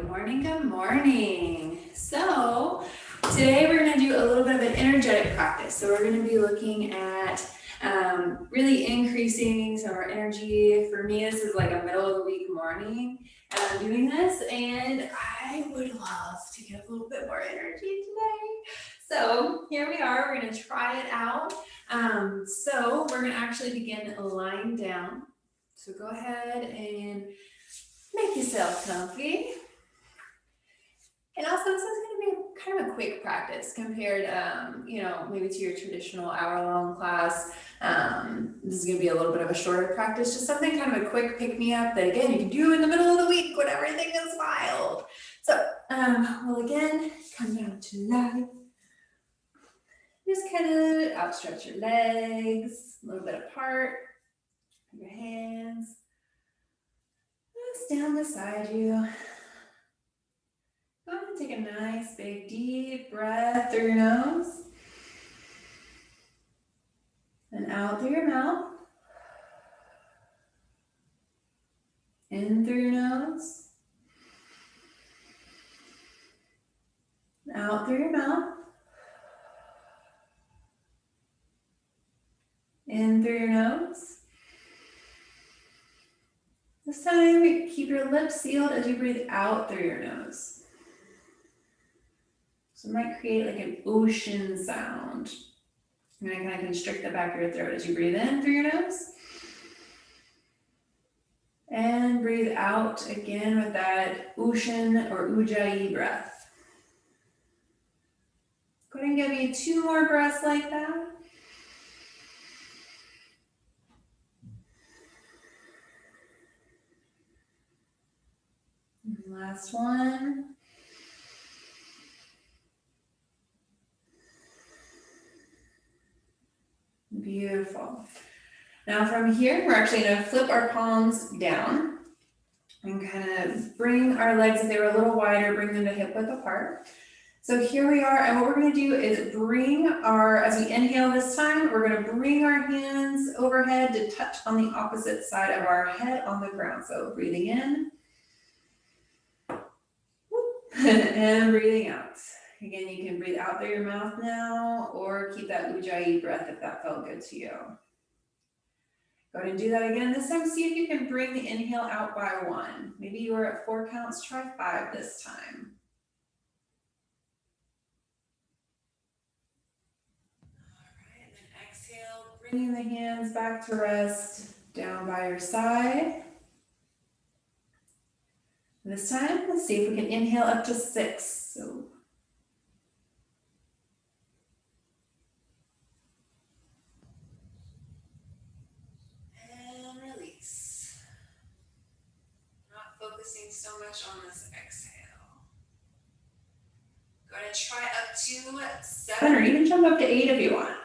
morning, good morning. So today we're going to do a little bit of an energetic practice. So we're going to be looking at really increasing some of our energy. For me, this is like a middle of the week morning and I'm doing this, and I would love to get a little bit more energy today. So here we are, we're going to try it out. So we're going to actually begin lying down. So go ahead and make yourself comfy. And also, this is going to be kind of a quick practice compared, maybe to your traditional hour-long class. This is going to be a little bit of a shorter practice, just something kind of a quick pick-me-up that, again, you can do in the middle of the week when everything is wild. So, we'll again come down to life. Just kind of outstretch your legs, a little bit apart. Your hands just down beside you. Go ahead and take a nice big deep breath through your nose and out through your mouth. In through your nose, out through your mouth. In through your nose. This time, keep your lips sealed as you breathe out through your nose. So it might create like an ocean sound. You're going to kind of constrict the back of your throat as you breathe in through your nose. And breathe out again with that ocean or ujjayi breath. Go ahead and give me 2 more breaths like that. Last one. Beautiful. Now from here, we're actually going to flip our palms down and kind of bring our legs, if they were a little wider, bring them to hip width apart. So here we are, and what we're going to do is as we inhale this time, we're going to bring our hands overhead to touch on the opposite side of our head on the ground. So breathing in. And breathing out. Again, you can breathe out through your mouth now, or keep that ujjayi breath if that felt good to you. Go ahead and do that again. This time, see if you can bring the inhale out by 1. Maybe you were at 4 counts, try 5 this time. All right, and then exhale, bringing the hands back to rest down by your side. This time, let's see if we can inhale up to 6. So, and release. Not focusing so much on this exhale. Go ahead and try up to 7, or even jump up to 8 if you want.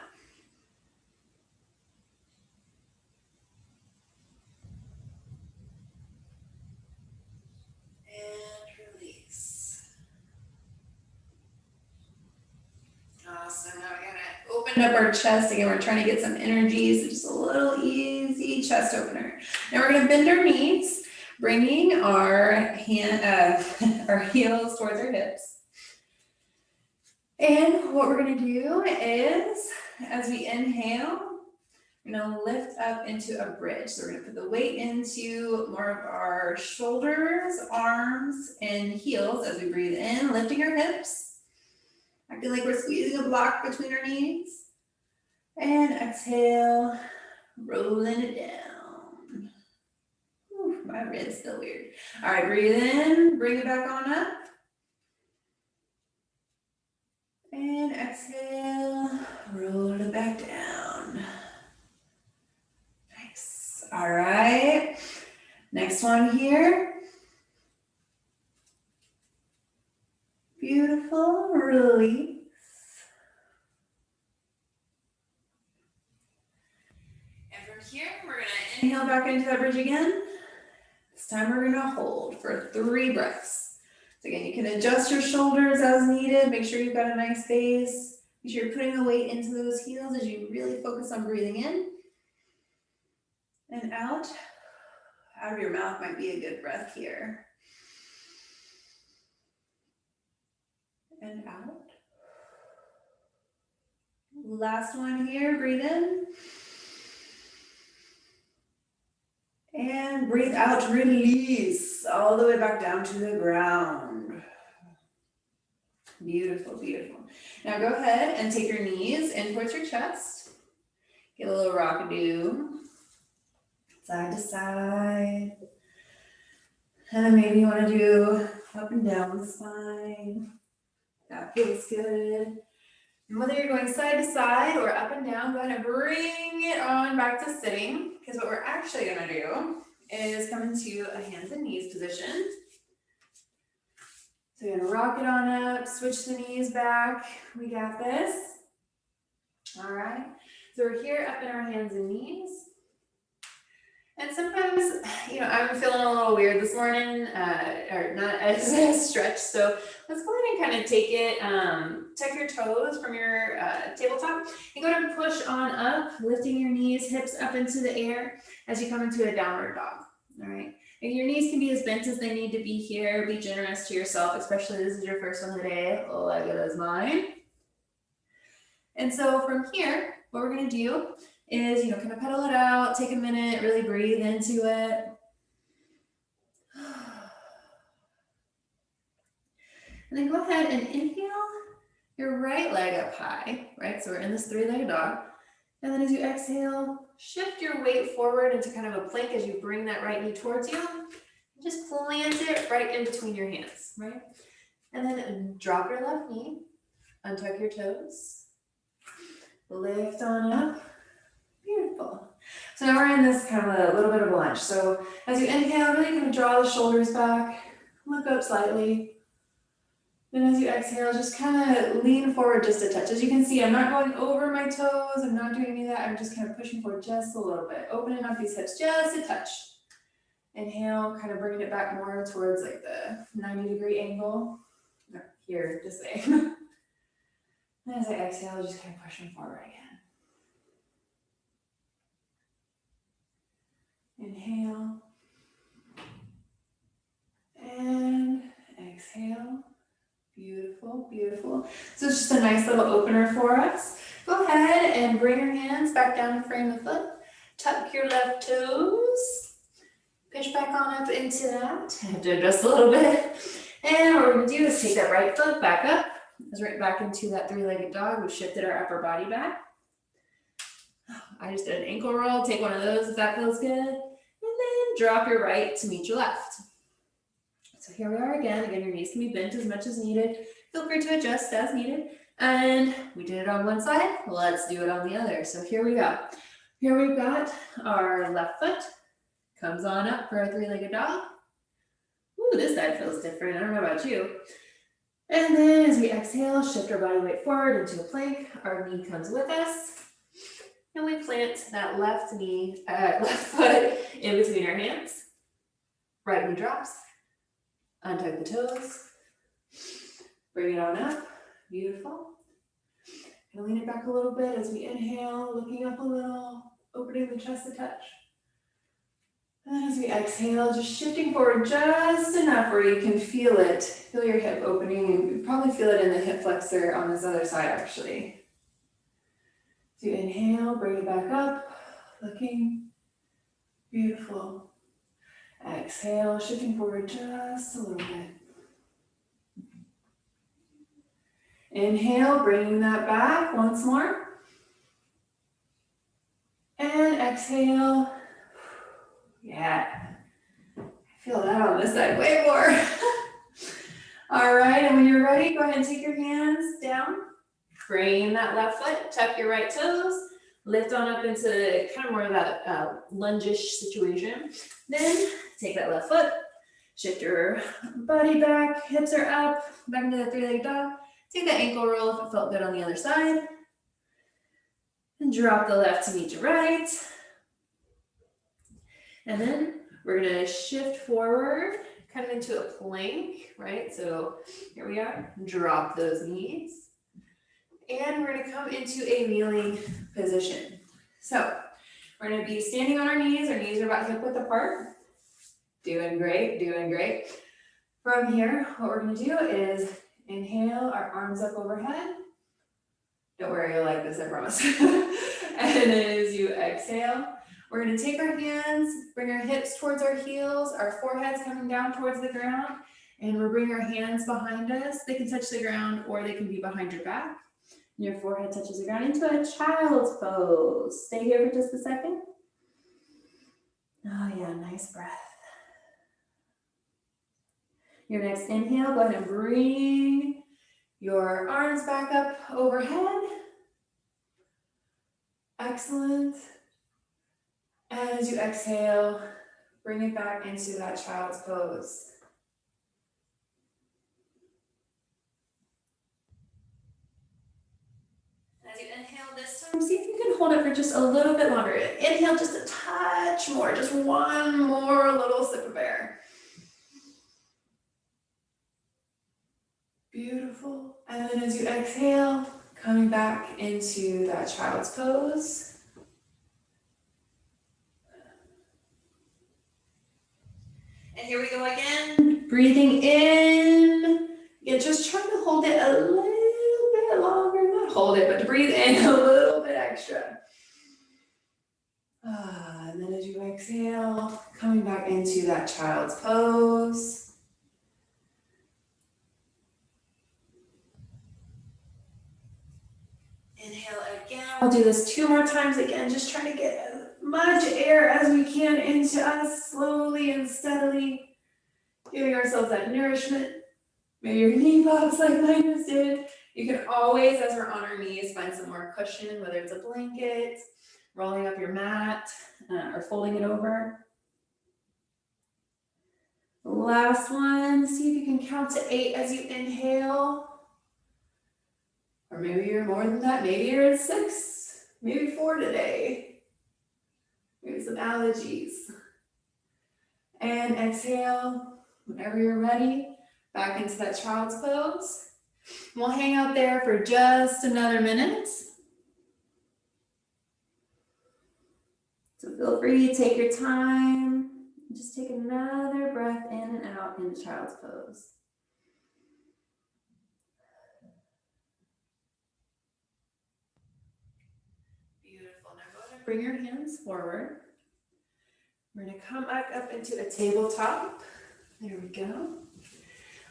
Awesome. Now we're going to open up our chest. Again, we're trying to get some energy, so just a little easy chest opener. Now we're going to bend our knees, bringing our heels towards our hips. And what we're going to do is, as we inhale, we're going to lift up into a bridge. So we're going to put the weight into more of our shoulders, arms, and heels as we breathe in, lifting our hips. Acting like we're squeezing a block between our knees. And exhale, rolling it down. Ooh, my ribs still weird. All right, breathe in, bring it back on up. And exhale, roll it back down. Nice. All right. Next one here. Beautiful, release. And from here, we're going to inhale back into that bridge again. This time we're going to hold for 3 breaths. So again, you can adjust your shoulders as needed. Make sure you've got a nice base. Make sure you're putting the weight into those heels as you really focus on breathing in and out. Out of your mouth might be a good breath here. and out. Last one here, breathe in. And breathe out, release all the way back down to the ground. Beautiful, beautiful. Now go ahead and take your knees in towards your chest. Get a little rockadoo. Side to side. And then maybe you want to do up and down the spine. That feels good. And whether you're going side to side or up and down, go ahead and bring it on back to sitting, because what we're actually going to do is come into a hands and knees position. So you're going to rock it on up, switch the knees back. We got this. All right. So we're here up in our hands and knees. And sometimes, I'm feeling a little weird this morning, or not as stretched. So let's go ahead and kind of take it, tuck your toes from your tabletop and go ahead and push on up, lifting your knees, hips up into the air as you come into a downward dog. All right. And your knees can be as bent as they need to be here. Be generous to yourself, especially this is your first one of the day. Like it is mine. And so from here, what we're going to do is, kind of pedal it out, take a minute, really breathe into it. And then go ahead and inhale your right leg up high, right? So we're in this three-legged dog. And then as you exhale, shift your weight forward into kind of a plank as you bring that right knee towards you. Just plant it right in between your hands, right? And then drop your left knee, untuck your toes, lift on up. Beautiful. So now we're in this kind of a little bit of a lunge. So as you inhale, really kind of draw the shoulders back, look up slightly. Then as you exhale, just kind of lean forward just a touch. As you can see, I'm not going over my toes. I'm not doing any of that. I'm just kind of pushing forward just a little bit, opening up these hips just a touch. Inhale, kind of bringing it back more towards like the 90-degree angle. No, here, this way. And as I exhale, just kind of pushing forward again. Inhale and exhale. Beautiful, beautiful. So it's just a nice little opener for us. Go ahead and bring your hands back down to frame the foot. Tuck your left toes. Push back on up into that. I have to adjust a little bit. And what we're going to do is take that right foot back up. It's right back into that three-legged dog. We've shifted our upper body back. I just did an ankle roll. Take one of those if that feels good. And then drop your right to meet your left. So here we are again. Again, your knees can be bent as much as needed. Feel free to adjust as needed. And we did it on one side. Let's do it on the other. So here we go. Here we've got our left foot. Comes on up for our three-legged dog. Ooh, this side feels different. I don't know about you. And then as we exhale, shift our body weight forward into a plank. Our knee comes with us. And we plant that left foot in between our hands. Right knee drops. Untuck the toes. Bring it on up. Beautiful. And lean it back a little bit as we inhale, looking up a little, opening the chest a touch. And then as we exhale, just shifting forward just enough where you can feel it. Feel your hip opening. You probably feel it in the hip flexor on this other side, actually. So you inhale, bring it back up, looking beautiful. Exhale, shifting forward just a little bit. Inhale, bringing that back once more. And exhale. Yeah, I feel that on this side way more. All right, and when you're ready, go ahead and take your hands down. Bring that left foot, tuck your right toes, lift on up into kind of more of that lunge-ish situation. Then take that left foot, shift your body back, hips are up, back into the three-legged dog. Take that ankle roll if it felt good on the other side. And drop the left to meet your right. And then we're gonna shift forward, kind of into a plank, right? So here we are, drop those knees. And we're gonna come into a kneeling position. So we're gonna be standing on our knees are about hip width apart. Doing great, doing great. From here, what we're gonna do is Inhale, our arms up overhead. Don't worry, you'll like this, I promise. And as you exhale, we're gonna take our hands, bring our hips towards our heels, our foreheads coming down towards the ground, and we'll bring our hands behind us. They can touch the ground or they can be behind your back. And your forehead touches the ground into a child's pose. Stay here for just a second. Oh yeah, nice breath. Your next inhale, go ahead and bring your arms back up overhead. Excellent. And as you exhale, bring it back into that child's pose. As you inhale this time, see if you can hold it for just a little bit longer. Inhale just a touch more, just one more little sip of air. Beautiful. And then as you exhale, coming back into that child's pose. And here we go again. Breathing in. Again, just trying to hold it a little bit longer. Not hold it, but to breathe in a little bit extra. And then as you exhale, coming back into that child's pose. Inhale again. We'll do this 2 more times again, just trying to get as much air as we can into us slowly and steadily, giving ourselves that nourishment. Maybe your knee pops like mine just did. You can always, as we're on our knees, find some more cushion, whether it's a blanket, rolling up your mat, or folding it over. Last one, see if you can count to 8 as you inhale. Or maybe you're more than that, maybe you're at 6, maybe 4 today. Maybe some allergies. And exhale, whenever you're ready, back into that child's pose. We'll hang out there for just another minute. So feel free to take your time. Just take another breath in and out in child's pose. Beautiful. Now go ahead and bring your hands forward. We're going to come back up into a tabletop. There we go.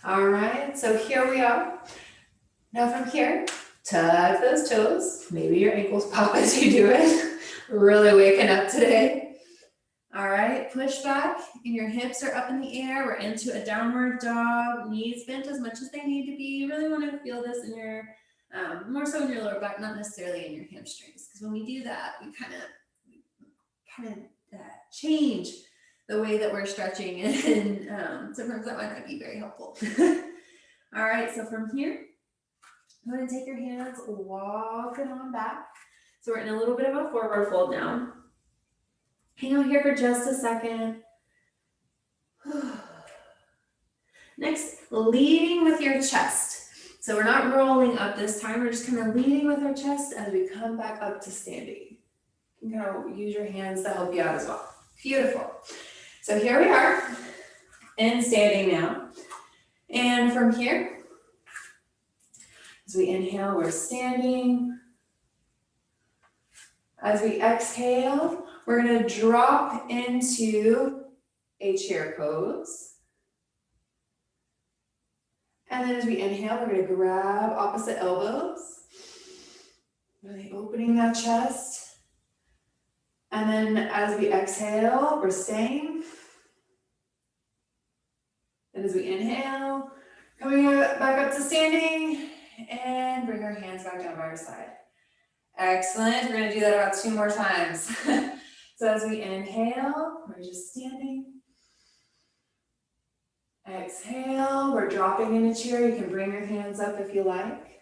All right, so here we are. Now from here, tuck those toes. Maybe your ankles pop as you do it. Really waking up today. All right, push back and your hips are up in the air. We're into a downward dog, knees bent as much as they need to be. You really want to feel this in your, more so in your lower back, not necessarily in your hamstrings. Because when we do that, we kind of change the way that we're stretching, and sometimes that might not be very helpful. All right, so from here, go ahead and take your hands, walk it on back. So we're in a little bit of a forward fold now. Hang out here for just a second. Next, leading with your chest. So we're not rolling up this time, we're just kind of leading with our chest as we come back up to standing. You can kind of use your hands to help you out as well. Beautiful. So here we are in standing now. And from here, as we inhale, we're standing. As we exhale, we're going to drop into a chair pose. And then as we inhale, we're going to grab opposite elbows, really opening that chest. And then as we exhale, we're staying. And as we inhale, coming back up to standing, and bring our hands back down by our side. Excellent. We're going to do that about 2 more times. So as we inhale, we're just standing. Exhale, we're dropping in a chair. You can bring your hands up if you like.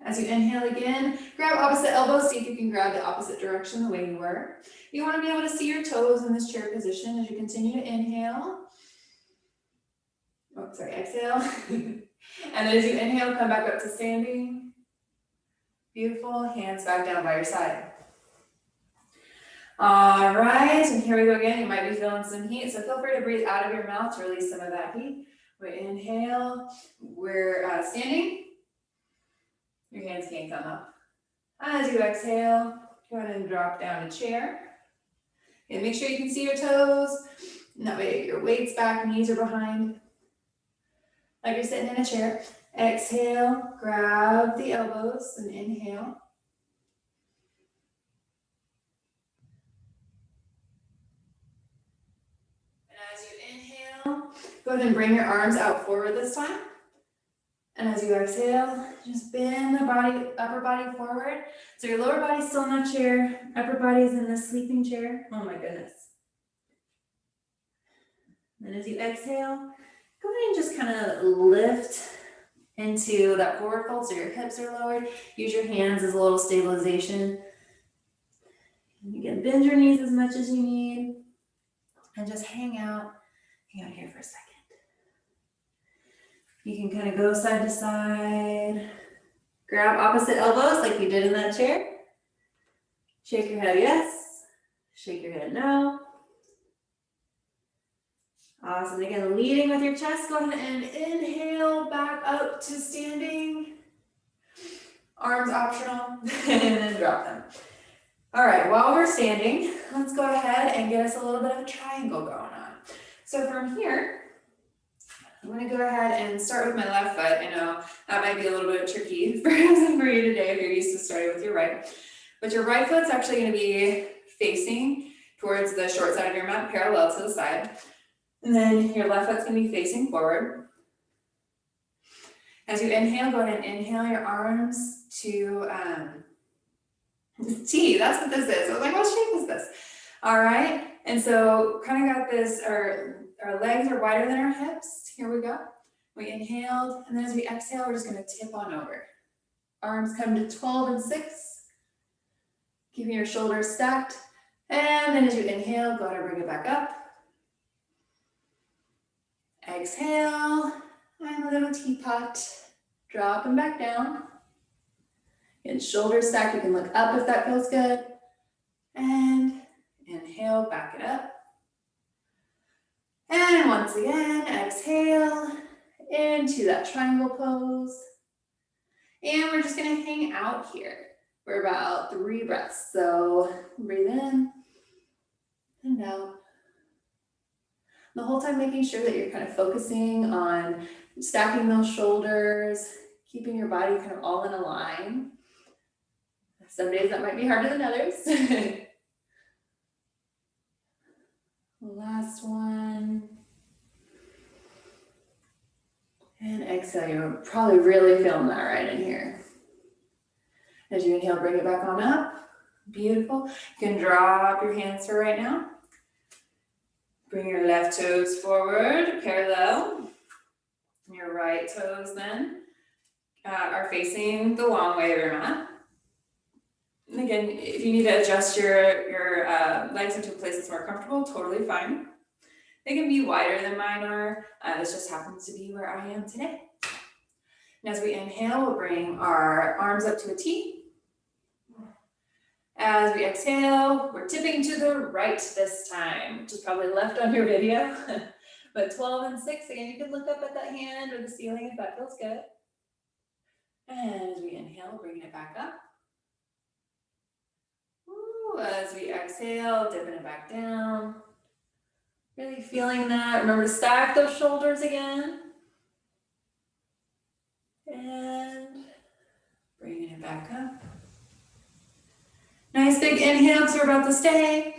As you inhale again, grab opposite elbows. See if you can grab the opposite direction the way you were. You want to be able to see your toes in this chair position as you continue to inhale. Oh, sorry, exhale. And then as you inhale, come back up to standing. Beautiful. Hands back down by your side. All right, and here we go again. You might be feeling some heat, so feel free to breathe out of your mouth to release some of that heat. We inhale, we're standing. Your hands can't come up. As you exhale, go ahead and drop down to chair. And make sure you can see your toes. And that way your weight's back, knees are behind. Like you're sitting in a chair. Exhale, grab the elbows and inhale. And as you inhale, go ahead and bring your arms out forward this time. And as you exhale, just bend the body, upper body forward. So your lower body's still in that chair, upper body's in the sleeping chair. Oh my goodness. And as you exhale, go ahead and just kind of lift into that forward fold so your hips are lowered. Use your hands as a little stabilization. And you can bend your knees as much as you need. And just hang out here for a second. You can kind of go side to side. Grab opposite elbows like you did in that chair. Shake your head yes. Shake your head no. Awesome. Again, leading with your chest. Go ahead and inhale back up to standing. Arms optional. And then drop them. All right, while we're standing, let's go ahead and get us a little bit of a triangle going on. So from here, I'm going to go ahead and start with my left foot. I know that might be a little bit tricky for you today if you're used to starting with your right. But your right foot's actually going to be facing towards the short side of your mat, parallel to the side. And then your left foot's going to be facing forward. As you inhale, go ahead and inhale your arms to T. That's what this is. I was like, what shape is this? All right. And so kind of got this, our legs are wider than our hips. Here we go. We inhaled. And then as we exhale, we're just going to tip on over. Arms come to 12 and 6. Keeping your shoulders stacked. And then as you inhale, go ahead and bring it back up. Exhale, and a little teapot, drop them back down. And shoulders stacked, you can look up if that feels good. And inhale, back it up. And once again, exhale into that triangle pose. And we're just gonna hang out here for about 3 breaths. So breathe in and out. The whole time making sure that you're kind of focusing on stacking those shoulders, keeping your body kind of all in a line. Some days that might be harder than others. Last one. And exhale, you're probably really feeling that right in here. As you inhale, bring it back on up. Beautiful. You can drop your hands for right now. Bring your left toes forward, parallel. Your right toes then are facing the long way of your mat. And again, if you need to adjust your legs into a place that's more comfortable, totally fine. They can be wider than mine are. This just happens to be where I am today. And as we inhale, we'll bring our arms up to a T. As we exhale, we're tipping to the right this time, which is probably left on your video. But 12 and 6, again, you can look up at that hand or the ceiling if that feels good. And as we inhale, bringing it back up. Ooh, as we exhale, dipping it back down. Really feeling that. Remember to stack those shoulders again. And bringing it back up. Nice big inhale because we're about to stay.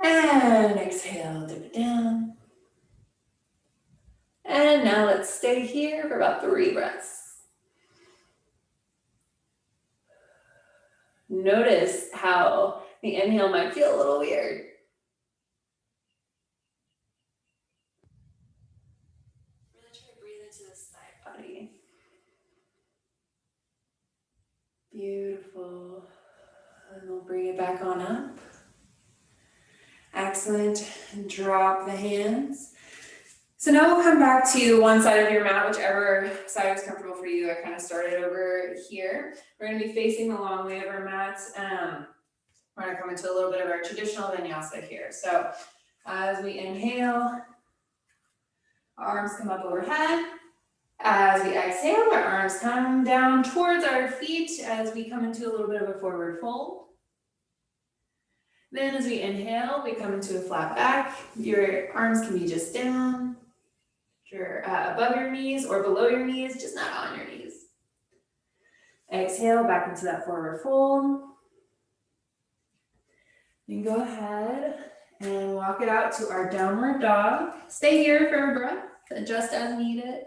And exhale, dip it down. And now let's stay here for about 3 breaths. Notice how the inhale might feel a little weird. Really try to breathe into the side body. Beautiful. And we'll bring it back on up. Excellent. And drop the hands. So now we'll come back to one side of your mat, whichever side is comfortable for you. I kind of started over here. We're going to be facing the long way of our mat. We're going to come into a little bit of our traditional vinyasa here. So as we inhale, Arms come up overhead. As we exhale, our arms come down towards our feet as we come into a little bit of a forward fold. Then as we inhale, we come into a flat back. Your arms can be just down, above your knees or below your knees, just not on your knees. Exhale, back into that forward fold. Then go ahead and walk it out to our downward dog. Stay here for a breath, adjust as needed.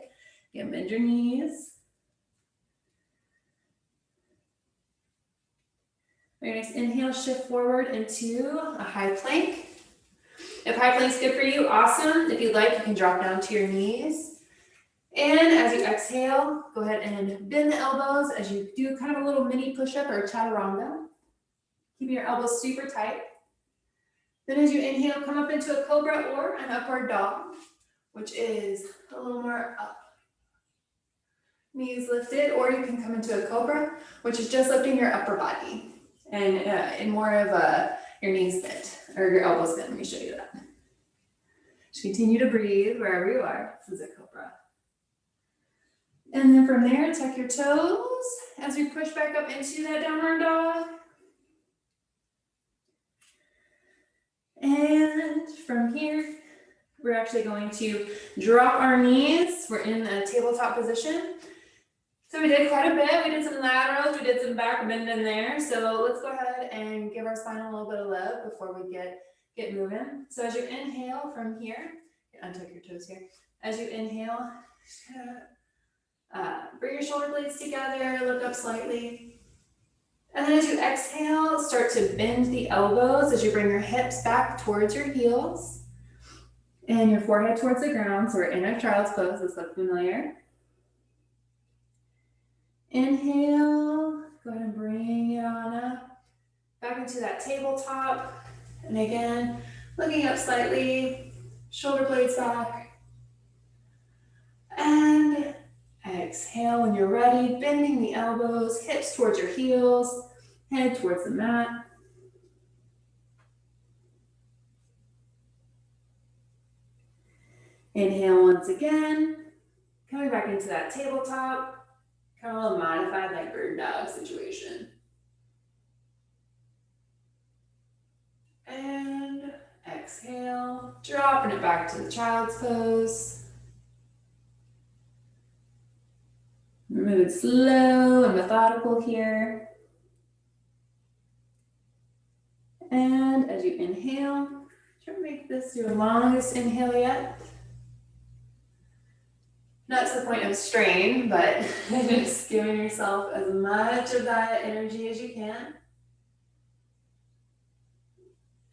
Again, bend your knees. Your next inhale, shift forward into a high plank. If high plank's good for you, awesome. If you'd like, you can drop down to your knees. And as you exhale, go ahead and bend the elbows as you do kind of a little mini push-up or chaturanga. Keep your elbows super tight. Then as you inhale, come up into a cobra or an upward dog, which is a little more up. Knees lifted, or you can come into a cobra, which is just lifting your upper body and more of your knees bent or your elbows bent. Let me show you that. Just continue to breathe wherever you are. This is a cobra. And then from there, tuck your toes as we push back up into that downward dog. And from here, we're actually going to drop our knees. We're in a tabletop position. So we did quite a bit. We did some laterals, we did some back bend in there. So let's go ahead and give our spine a little bit of love before we get moving. So as you inhale from here, untuck your toes here. As you inhale, bring your shoulder blades together, look up slightly. And then as you exhale, start to bend the elbows as you bring your hips back towards your heels and your forehead towards the ground. So we're in our child's pose. This looks familiar. Inhale, go ahead and bring it on up, back into that tabletop. And again, looking up slightly, shoulder blades back. And exhale when you're ready, bending the elbows, hips towards your heels, head towards the mat. Inhale once again, coming back into that tabletop. Kind of a little modified like bird dog situation. And exhale, dropping it back to the child's pose. Move it slow and methodical here. And as you inhale, try to make this your longest inhale yet. Not to the point of strain, but just giving yourself as much of that energy as you can.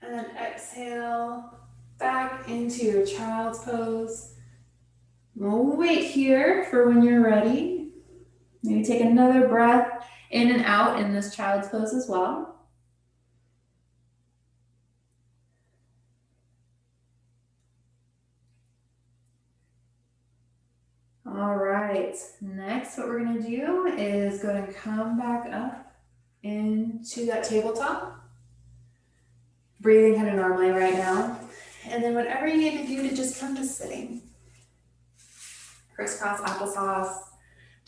And then exhale back into your child's pose. We'll wait here for when you're ready. Maybe take another breath in and out in this child's pose as well. All right, next what we're gonna do is go ahead and come back up into that tabletop. Breathing kind of normally right now. And then whatever you need to do to just come to sitting. Crisscross applesauce,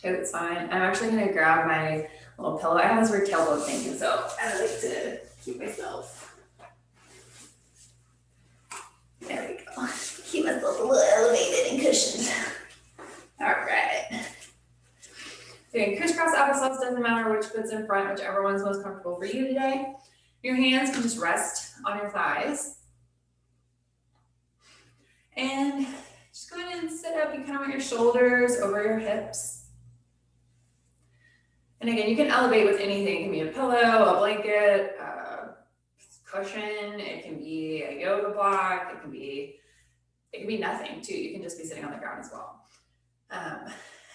totes fine. I'm actually gonna grab my little pillow. I have this weird tailbone thing, so I like to keep myself. There we go. Keep myself a little elevated and cushioned. All right. So again, crisscross applesauce, doesn't matter which foot's in front, whichever one's most comfortable for you today. Your hands can just rest on your thighs. And just go ahead and sit up. You kind of want your shoulders over your hips. And again, you can elevate with anything. It can be a pillow, a blanket, a cushion. It can be a yoga block. It can be nothing too. You can just be sitting on the ground as well.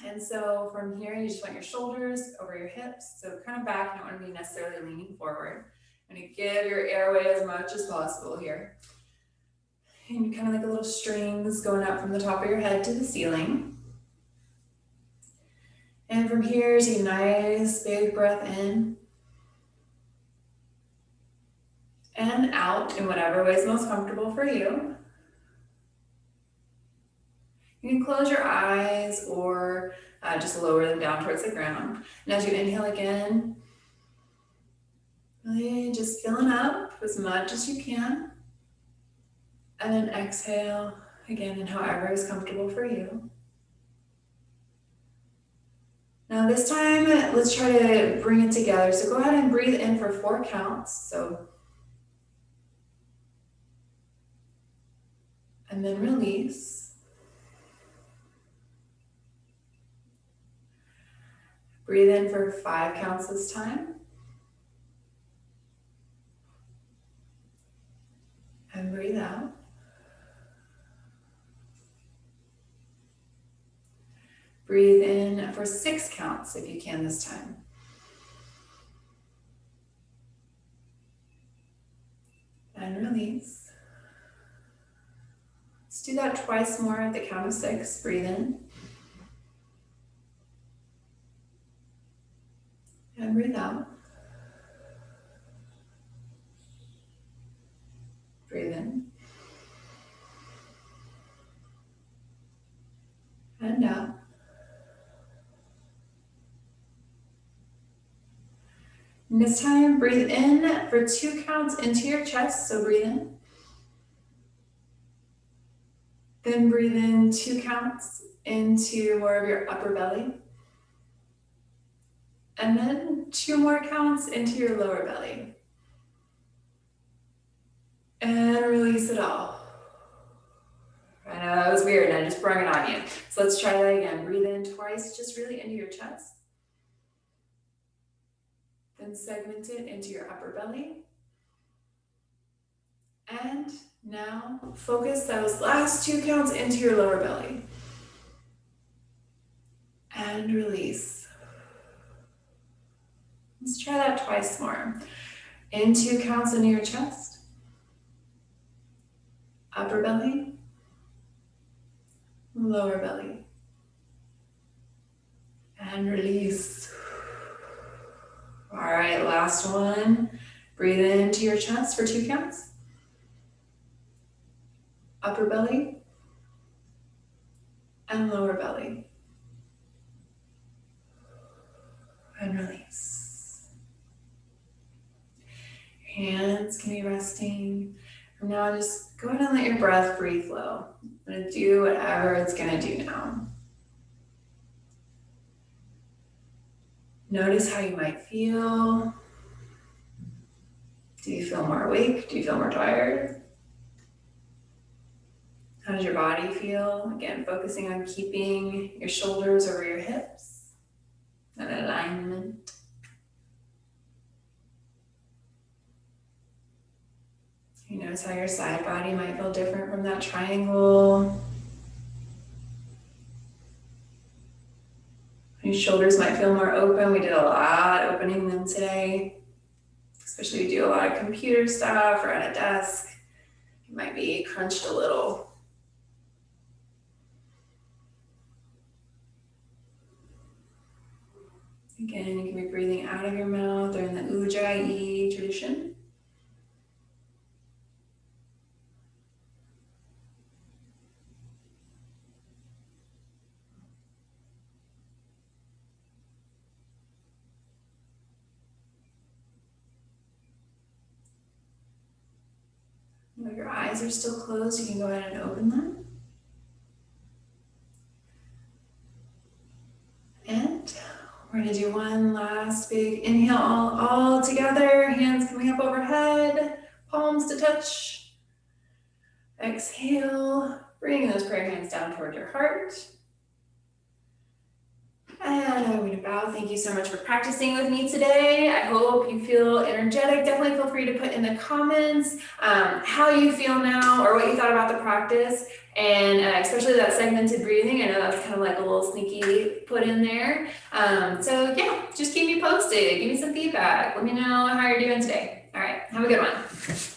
And so from here, you just want your shoulders over your hips. So kind of back, you don't want to be necessarily leaning forward. And you give your airway as much as possible here. And kind of like a little strings going up from the top of your head to the ceiling. And from here, take a nice big breath in. And out in whatever way is most comfortable for you. You can close your eyes or just lower them down towards the ground. And as you inhale again, really just filling up as much as you can. And then exhale again in however is comfortable for you. Now this time, let's try to bring it together. So go ahead and breathe in for 4 counts. So, and then release. Breathe in for 5 counts this time. And breathe out. Breathe in for 6 counts if you can this time. And release. Let's do that twice more at the count of 6. Breathe in. And breathe out. Breathe in. And out. And this time, breathe in for 2 counts into your chest. So breathe in. Then breathe in 2 counts into more of your upper belly. And then 2 more counts into your lower belly. And release it all. I know that was weird and I just brung it on you. So let's try that again. Breathe in twice, just really into your chest. Then segment it into your upper belly. And now focus those last 2 counts into your lower belly. And release. Let's try that twice more. In 2 counts into your chest. Upper belly. Lower belly. And release. All right, last one. Breathe into your chest for 2 counts. Upper belly. And lower belly. And release. Your hands can be resting. From now on, just go ahead and let your breath free flow. I'm gonna do whatever it's gonna do now. Notice how you might feel. Do you feel more awake? Do you feel more tired? How does your body feel? Again, focusing on keeping your shoulders over your hips, that alignment. You notice how your side body might feel different from that triangle. Your shoulders might feel more open. We did a lot opening them today, especially if you do a lot of computer stuff or at a desk. You might be crunched a little. Again, you can be breathing out of your mouth or in the Ujjayi tradition. If your eyes are still closed, you can go ahead and open them. And we're gonna do one last big inhale all together, hands coming up overhead, palms to touch. Exhale, bring those prayer hands down toward your heart. And I'm going to bow. Thank you so much for practicing with me today. I hope you feel energetic. Definitely feel free to put in the comments how you feel now or what you thought about the practice. And especially that segmented breathing. I know that's kind of like a little sneaky put in there. So yeah, just keep me posted. Give me some feedback. Let me know how you're doing today. All right, have a good one.